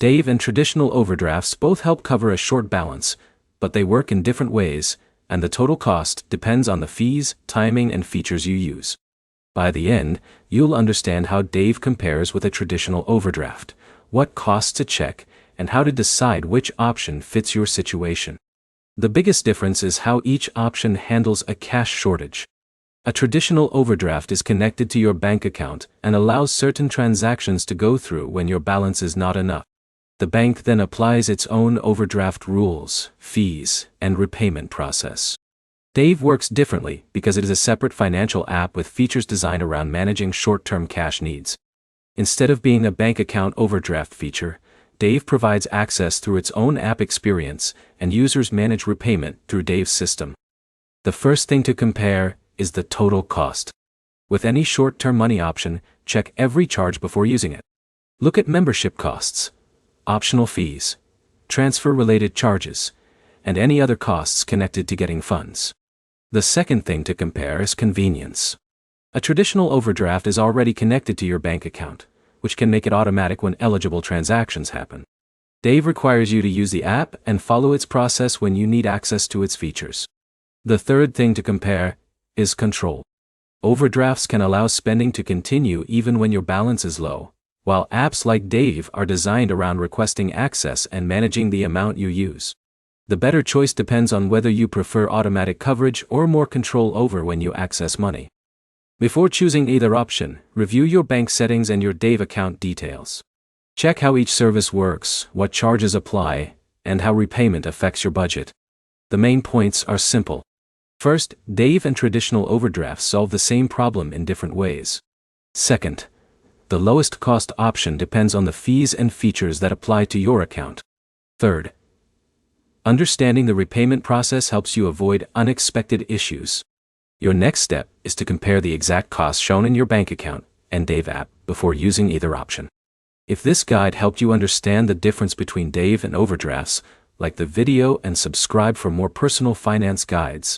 Dave and traditional overdrafts both help cover a short balance, but they work in different ways, and the total cost depends on the fees, timing, and features you use. By the end, you'll understand how Dave compares with a traditional overdraft, what costs to check, and how to decide which option fits your situation. The biggest difference is how each option handles a cash shortage. A traditional overdraft is connected to your bank account and allows certain transactions to go through when your balance is not enough. The bank then applies its own overdraft rules, fees, and repayment process. Dave works differently because it is a separate financial app with features designed around managing short-term cash needs. Instead of being a bank account overdraft feature, Dave provides access through its own app experience, and users manage repayment through Dave's system. The first thing to compare is the total cost. With any short-term money option, check every charge before using it. Look at membership costs, optional fees, transfer-related charges, and any other costs connected to getting funds. The second thing to compare is convenience. A traditional overdraft is already connected to your bank account, which can make it automatic when eligible transactions happen. Dave requires you to use the app and follow its process when you need access to its features. The third thing to compare is control. Overdrafts can allow spending to continue even when your balance is low, while apps like Dave are designed around requesting access and managing the amount you use. The better choice depends on whether you prefer automatic coverage or more control over when you access money. Before choosing either option, review your bank settings and your Dave account details. Check how each service works, what charges apply, and how repayment affects your budget. The main points are simple. First, Dave and traditional overdrafts solve the same problem in different ways. Second, the lowest cost option depends on the fees and features that apply to your account. Third, understanding the repayment process helps you avoid unexpected issues. Your next step is to compare the exact costs shown in your bank account and Dave app before using either option. If this guide helped you understand the difference between Dave and overdrafts, like the video and subscribe for more personal finance guides.